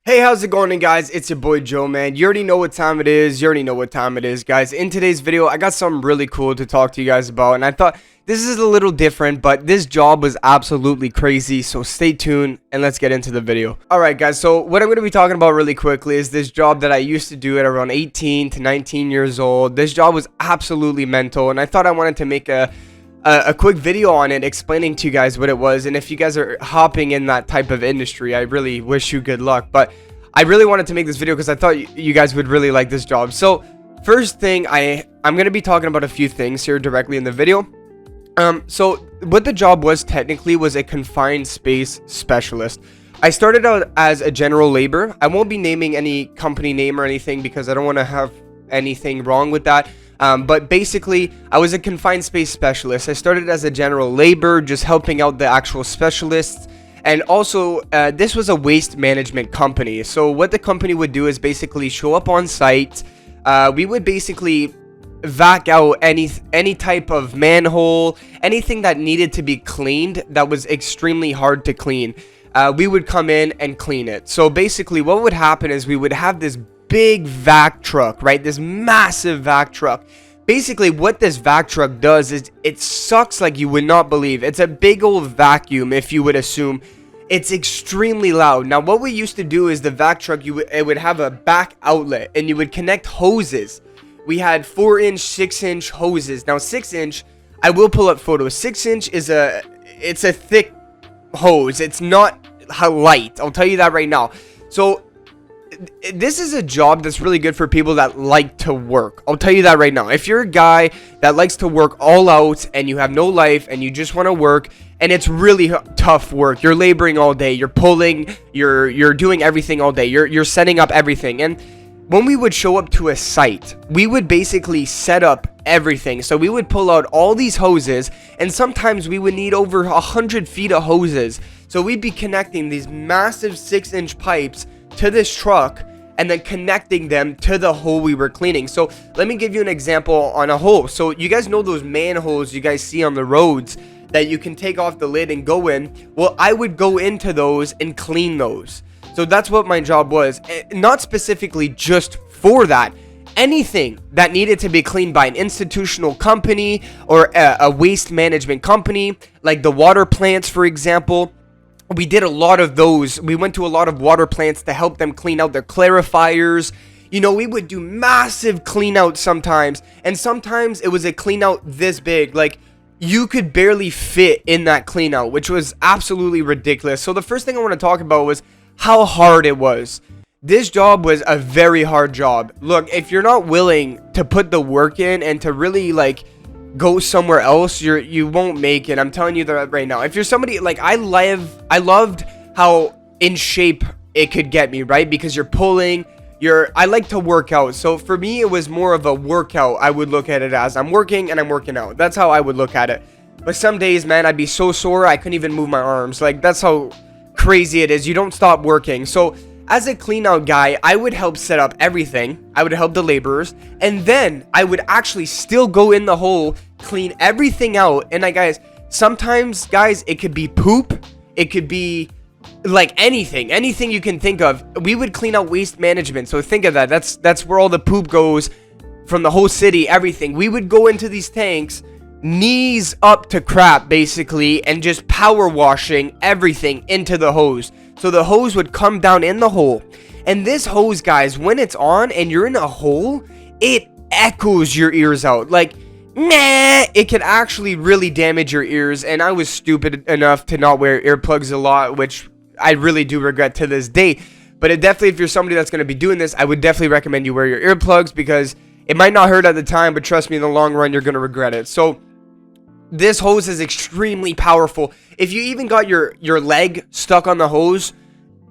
Hey, how's it going, guys? It's your boy Joe, man. You already know what time it is. Guys. In today's video, I got something really cool to talk to you guys about, and I thought this is a little different, but this job was absolutely crazy, so stay tuned, and let's get into the video. Alright, guys, so what I'm going to be talking about really quickly is this job that I used to do at around 18 to 19 years old. This job was absolutely mental, and I thought I wanted to make a quick video on it explaining to you guys what it was. And if you guys are hopping in that type of industry, I really wish you good luck. But I really wanted to make this video because I thought you guys would really like this job. So first thing, I'm going to be talking about a few things here directly in the video. So what the job was technically was a confined space specialist. I started out as a general labor. I won't be naming any company name or anything because I don't want to have anything wrong with that. But basically, I was a confined space specialist. I started as a general labor, just helping out the actual specialists. And also, this was a waste management company. So what the company would do is basically show up on site. We would basically vac out any type of manhole, anything that needed to be cleaned that was extremely hard to clean. We would come in and clean it. So basically, what would happen is we would have this big vac truck, right? This massive vac truck. Basically, what this vac truck does is it sucks like you would not believe. It's a big old vacuum, if you would assume. It's extremely loud. Now, what we used to do is the vac truck, it would have a back outlet, and you would connect hoses. We had 4-inch, 6-inch hoses. Now, 6-inch, I will pull up photos. 6-inch is it's a thick hose. It's not light. I'll tell you that right now. So this is a job that's really good for people that like to work. I'll tell you that right now. If you're a guy that likes to work all out and you have no life and you just want to work, and it's really tough work, you're laboring all day, you're pulling, you're doing everything all day, you're setting up everything. And when we would show up to a site, we would basically set up everything. So we would pull out all these hoses, and sometimes we would need over 100 feet of hoses. So we'd be connecting these massive 6-inch pipes to this truck and then connecting them to the hole we were cleaning. So let me give you an example on a hole. So you guys know those manholes you guys see on the roads that you can take off the lid and go in? Well, I would go into those and clean those. So that's what my job was. Not specifically just for that. Anything that needed to be cleaned by an institutional company or a waste management company, like the water plants, for example. We did a lot of those. We went to a lot of water plants to help them clean out their clarifiers. You know, we would do massive clean out sometimes. And sometimes it was a clean out this big. Like, you could barely fit in that clean out, which was absolutely ridiculous. So the first thing I want to talk about was how hard it was. This job was a very hard job. Look, if you're not willing to put the work in and to really, like, go somewhere else, you won't make it. I'm telling you that right now. If you're somebody like I loved how in shape it could get me, right? Because you're pulling, I like to work out. So for me, it was more of a workout. I would look at it as I'm working and I'm working out. That's how I would look at it. But some days, man, I'd be so sore I couldn't even move my arms. Like, that's how crazy it is. You don't stop working. So as a clean out guy, I would help set up everything. I would help the laborers, and then I would actually still go in the hole, clean everything out. And sometimes, guys, it could be poop, it could be like anything you can think of. We would clean out waste management. So think of that. That's where all the poop goes from the whole city, everything. We would go into these tanks, knees up to crap, basically, and just power washing everything into the hose. So the hose would come down in the hole. And this hose, guys, when it's on and you're in a hole, it echoes your ears out. Like, it could actually really damage your ears. And I was stupid enough to not wear earplugs a lot, which I really do regret to this day. But if you're somebody that's going to be doing this, I would definitely recommend you wear your earplugs, because it might not hurt at the time, but trust me, in the long run, you're going to regret it. So this hose is extremely powerful. If you even got your leg stuck on the hose,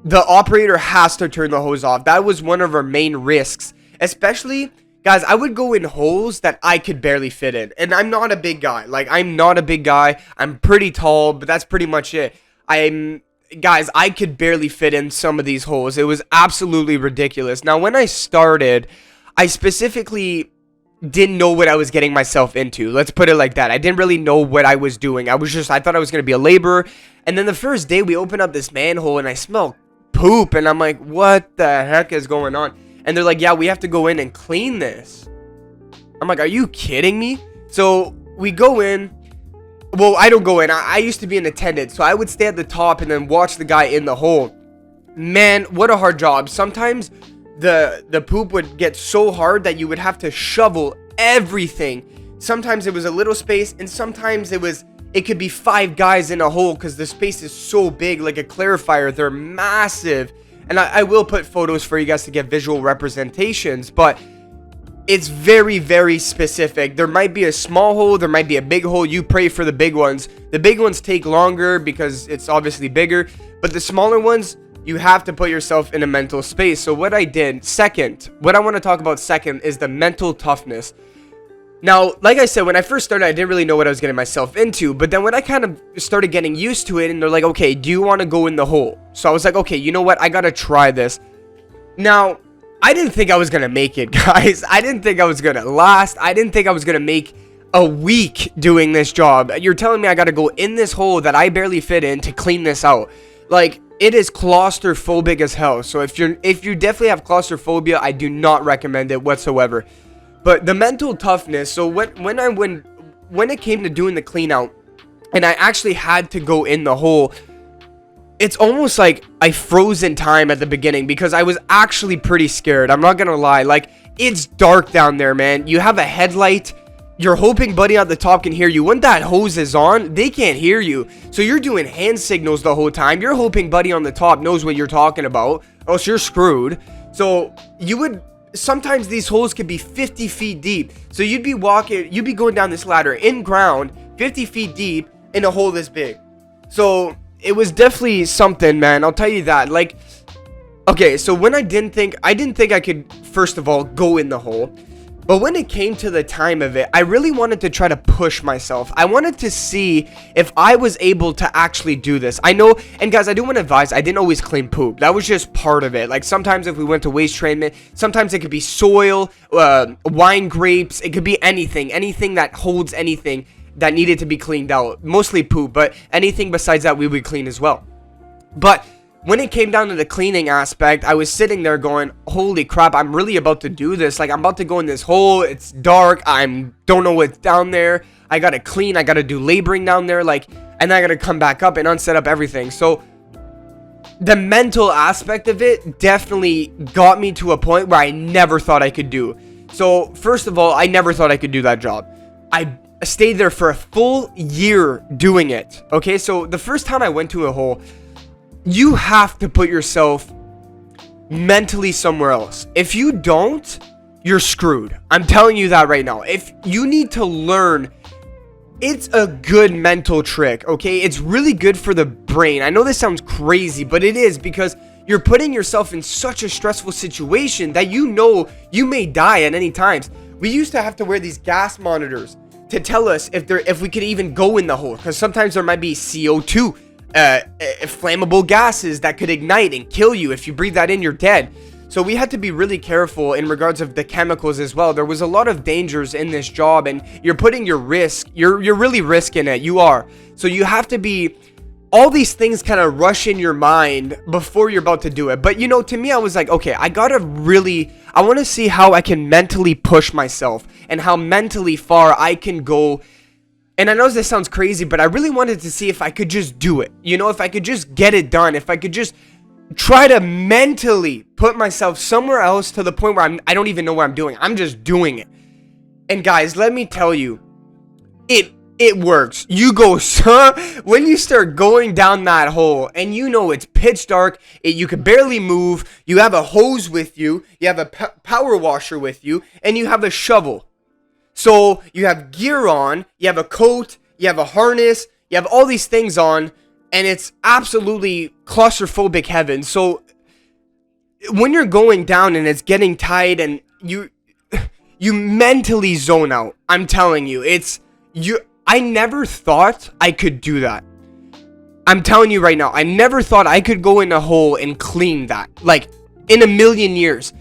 the operator has to turn the hose off. That was one of our main risks. Especially, guys, I would go in holes that I could barely fit in. And I'm not a big guy. Like, I'm not a big guy. I'm pretty tall, but that's pretty much it. Guys, I could barely fit in some of these holes. It was absolutely ridiculous. Now, when I started, I specifically didn't know what I was getting myself into. Let's put it like that. I didn't really know what I was doing. I thought I was going to be a laborer. And then the first day we opened up this manhole and I smelled poop. And I'm like, what the heck is going on? And they're like, yeah, we have to go in and clean this. I'm like, are you kidding me? So we go in. Well, I don't go in. I used to be an attendant, so I would stay at the top and then watch the guy in the hole. Man, what a hard job. Sometimes the poop would get so hard that you would have to shovel everything. Sometimes it was a little space, and sometimes it could be 5 guys in a hole because the space is so big, like a clarifier. They're massive. And I will put photos for you guys to get visual representations, but it's very, very specific. There might be a small hole, there might be a big hole. You pray for the big ones. The big ones take longer because it's obviously bigger, but the smaller ones, you have to put yourself in a mental space. So what I did second, what I want to talk about second is the mental toughness. Now, like I said, when I first started, I didn't really know what I was getting myself into, but then when I kind of started getting used to it, and they're like, okay, do you want to go in the hole? So I was like, okay, you know what? I got to try this. Now, I didn't think I was going to make it, guys. I didn't think I was going to last. I didn't think I was going to make a week doing this job. You're telling me I got to go in this hole that I barely fit in to clean this out. Like, it is claustrophobic as hell. So if you definitely have claustrophobia, I do not recommend it whatsoever. But the mental toughness, so when it came to doing the clean out, and I actually had to go in the hole, it's almost like I froze in time at the beginning because I was actually pretty scared. I'm not gonna lie. Like, it's dark down there, man. You have a headlight. You're hoping buddy at the top can hear you. When that hose is on, they can't hear you. So you're doing hand signals the whole time. You're hoping buddy on the top knows what you're talking about, or else you're screwed. So sometimes these holes could be 50 feet deep. So you'd be going down this ladder in ground, 50 feet deep, in a hole this big. So it was definitely something, man. I'll tell you that. Like, okay, so when I didn't think I could, first of all, go in the hole. But when it came to the time of it, I really wanted to try to push myself. I wanted to see if I was able to actually do this. I know, and guys, I do want to advise, I didn't always clean poop. That was just part of it. Like, sometimes if we went to waste treatment, sometimes it could be soil, wine grapes. It could be anything that holds anything that needed to be cleaned out. Mostly poop, but anything besides that we would clean as well. But when it came down to the cleaning aspect, I was sitting there going, holy crap, I'm really about to do this. Like, I'm about to go in this hole. It's dark. Don't know what's down there. I gotta clean. I gotta do laboring down there. Like, and then I gotta come back up and unset up everything. So the mental aspect of it definitely got me to a point where I never thought I could do. So first of all, I never thought I could do that job. I stayed there for a full year doing it. Okay, so the first time I went to a hole, you have to put yourself mentally somewhere else. If you don't, you're screwed. I'm telling you that right now. If you need to learn, it's a good mental trick, okay? It's really good for the brain. I know this sounds crazy, but it is, because you're putting yourself in such a stressful situation that you know you may die at any times. We used to have to wear these gas monitors to tell us if we could even go in the hole, because sometimes there might be CO2, flammable gases that could ignite and kill you. If you breathe that in, you're dead. So we had to be really careful in regards of the chemicals as well. There was a lot of dangers in this job, and you're putting your risk, you're really risking it. You are. So you have to be, all these things kind of rush in your mind before you're about to do it. But you know, to me, I was like, okay, I want to see how I can mentally push myself and how mentally far I can go. And I know this sounds crazy, but I really wanted to see if I could just do it. You know, if I could just get it done, if I could just try to mentally put myself somewhere else to the point where I don't even know what I'm doing. I'm just doing it. And guys, let me tell you, it works. You go, when you start going down that hole and you know it's pitch dark, you can barely move, you have a hose with you, you have a power washer with you, and you have a shovel. So you have gear on, you have a coat, you have a harness, you have all these things on, and it's absolutely claustrophobic heaven. So when you're going down and it's getting tight and you mentally zone out, I'm telling you, I never thought I could do that. I'm telling you right now, I never thought I could go in a hole and clean that, like, in a million years.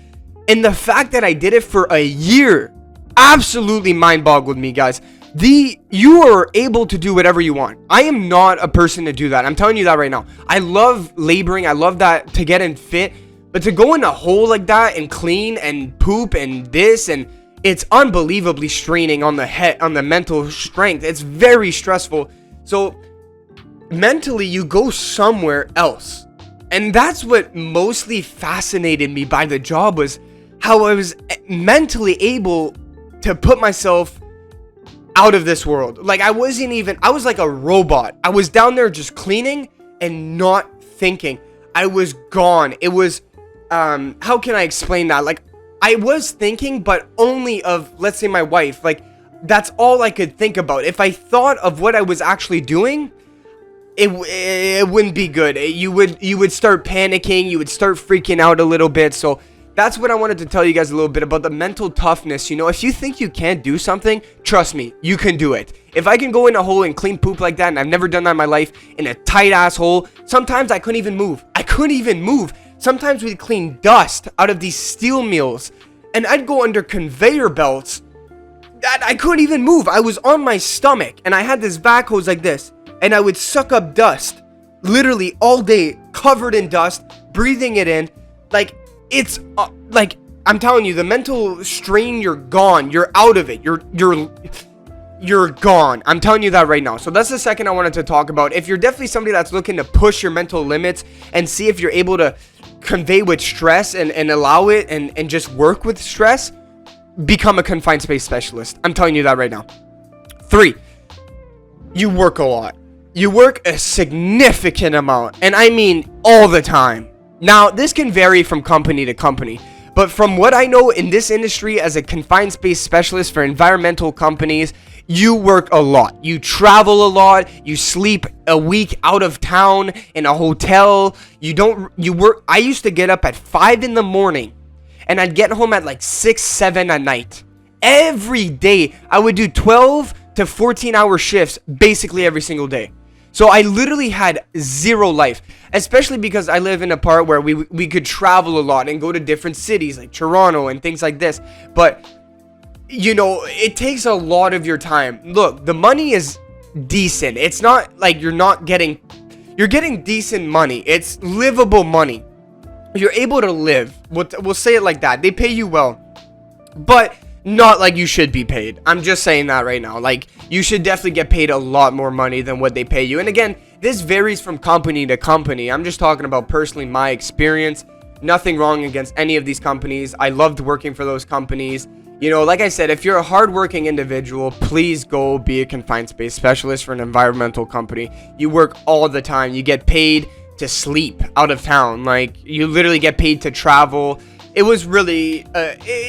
And the fact that I did it for a year absolutely mind-boggled me, guys. You are able to do whatever you want. I am not a person to do that. I'm telling you that right now. I love laboring. I love that, to get in fit, but to go in a hole like that and clean and poop and this, and it's unbelievably straining on the head, on the mental strength. It's very stressful. So mentally, you go somewhere else. And that's what mostly fascinated me by the job, was how I was mentally able to put myself out of this world. Like, I was like a robot. I was down there just cleaning and not thinking. I was gone. It was, how can I explain that? Like, I was thinking, but only of, let's say, my wife. Like, that's all I could think about. If I thought of what I was actually doing, it wouldn't be good. You would start panicking. You would start freaking out a little bit. So that's what I wanted to tell you guys a little bit about, the mental toughness. You know, if you think you can't do something, trust me, you can do it. If I can go in a hole and clean poop like that, and I've never done that in my life, in a tight ass hole, sometimes I couldn't even move. Sometimes we'd clean dust out of these steel mills, and I'd go under conveyor belts that I couldn't even move. I was on my stomach, and I had this vac hose like this, and I would suck up dust literally all day, covered in dust, breathing it in. Like, it's like, I'm telling you, the mental strain, you're gone. You're out of it. You're gone. I'm telling you that right now. So that's the second I wanted to talk about. If you're definitely somebody that's looking to push your mental limits and see if you're able to convey with stress and allow it and just work with stress, become a confined space specialist. I'm telling you that right now. 3, you work a lot. You work a significant amount, and I mean all the time. Now, this can vary from company to company, but from what I know in this industry as a confined space specialist for environmental companies, you work a lot. You travel a lot. You sleep a week out of town in a hotel. You work. I used to get up at 5 in the morning, and I'd get home at like 6, 7 at night. Every day, I would do 12 to 14-hour shifts basically every single day. So I literally had zero life, especially because I live in a part where we could travel a lot and go to different cities like Toronto and things like this. But, you know, it takes a lot of your time. Look, the money is decent. It's not like you're getting decent money. It's livable money. You're able to live. We'll say it like that. They pay you well, but not like you should be paid. I'm just saying that right now. Like, you should definitely get paid a lot more money than what they pay you. And again, this varies from company to company. I'm just talking about personally my experience. Nothing wrong against any of these companies. I loved working for those companies. You know, like I said, if you're a hardworking individual, please go be a confined space specialist for an environmental company. You work all the time. You get paid to sleep out of town. Like, you literally get paid to travel. It was really,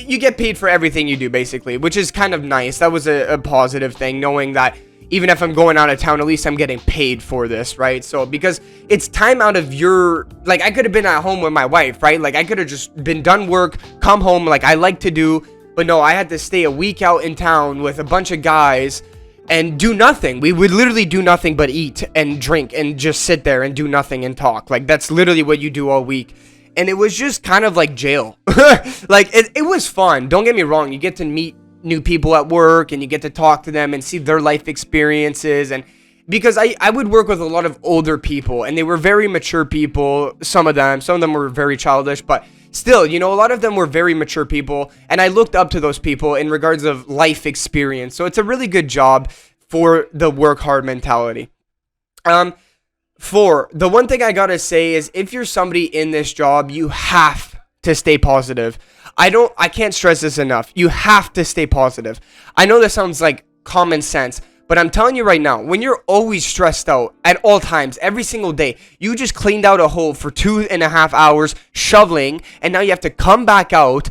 you get paid for everything you do, basically, which is kind of nice. That was a positive thing, knowing that even if I'm going out of town, at least I'm getting paid for this, right? So, because it's time out of your, like, I could have been at home with my wife, right? Like, I could have just been done work, come home, like I like to do, but no, I had to stay a week out in town with a bunch of guys and do nothing. We would literally do nothing but eat and drink and just sit there and do nothing and talk. Like, that's literally what you do all week. And it was just kind of like jail. Like, it was fun. Don't get me wrong. You get to meet new people at work, and you get to talk to them and see their life experiences. And because I would work with a lot of older people, and they were very mature people. Some of them were very childish, but still, you know, a lot of them were very mature people. And I looked up to those people in regards of life experience. So it's a really good job for the work hard mentality. 4, the one thing I gotta say is, if you're somebody in this job, you have to stay positive. I can't stress this enough. You have to stay positive. I know this sounds like common sense, but I'm telling you right now, when you're always stressed out at all times, every single day, you just cleaned out a hole for 2.5 hours shoveling, and now you have to come back out,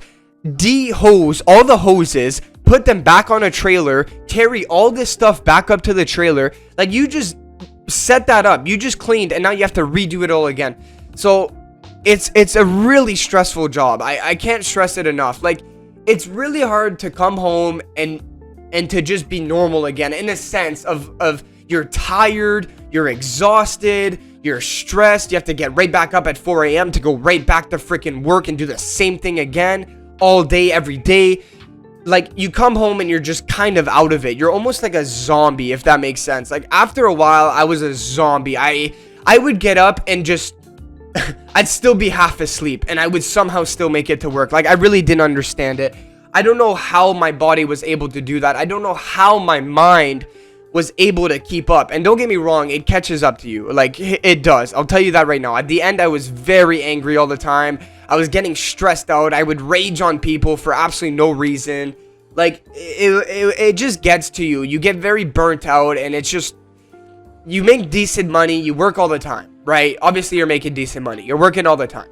de-hose all the hoses, put them back on a trailer, carry all this stuff back up to the trailer. Like, you just set that up. You just cleaned, and now you have to redo it all again. So it's a really stressful job. I can't stress it enough. Like, it's really hard to come home and to just be normal again, in a sense of you're tired, you're exhausted, you're stressed, you have to get right back up at 4 a.m. to go right back to freaking work and do the same thing again all day, every day. like, you come home and you're just kind of out of it. You're almost like a zombie, if that makes sense. Like, after a while, I was a zombie. I would get up and just I'd still be half asleep, and I would somehow still make it to work. Like, I really didn't understand it. I don't know how my body was able to do that. I don't know how my mind was able to keep up. And don't get me wrong, it catches up to you. Like, it does. I'll tell you that right now. At the end, I was very angry all the time. I was getting stressed out. I would rage on people for absolutely no reason. Like, it just gets to you. You get very burnt out, and it's just, you make decent money. You work all the time, right? Obviously, you're making decent money. You're working all the time.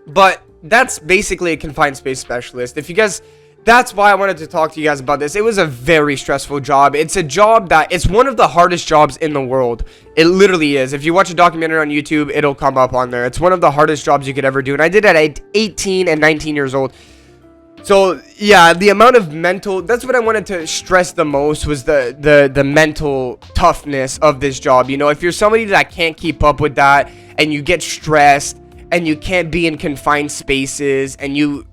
But that's basically a confined space specialist. If you guys, that's why I wanted to talk to you guys about this. It was a very stressful job. It's a job that, it's one of the hardest jobs in the world. It literally is. If you watch a documentary on YouTube, it'll come up on there. It's one of the hardest jobs you could ever do. And I did it at 18 and 19 years old. So, yeah, the amount of mental, that's what I wanted to stress the most, was the mental toughness of this job. You know, if you're somebody that can't keep up with that, and you get stressed, and you can't be in confined spaces, and you,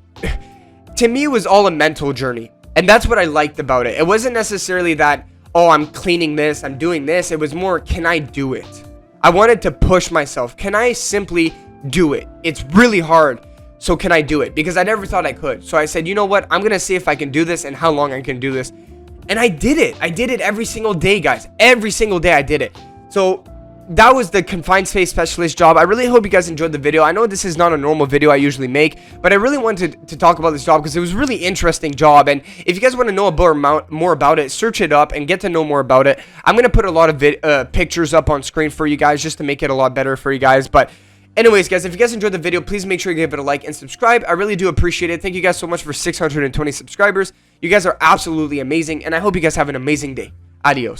to me, it was all a mental journey. And that's what I liked about it. It wasn't necessarily that, oh, I'm cleaning this, I'm doing this. It was more, can I do it? I wanted to push myself. Can I simply do it? It's really hard. So can I do it? Because I never thought I could. So I said, you know what? I'm going to see if I can do this and how long I can do this. And I did it. I did it every single day, guys. Every single day I did it. So that was the Confined Space Specialist job. I really hope you guys enjoyed the video. I know this is not a normal video I usually make, but I really wanted to talk about this job because it was a really interesting job. And if you guys want to know more about it, search it up and get to know more about it. I'm going to put a lot of pictures up on screen for you guys just to make it a lot better for you guys. But anyways, guys, if you guys enjoyed the video, please make sure you give it a like and subscribe. I really do appreciate it. Thank you guys so much for 620 subscribers. You guys are absolutely amazing, and I hope you guys have an amazing day. Adios.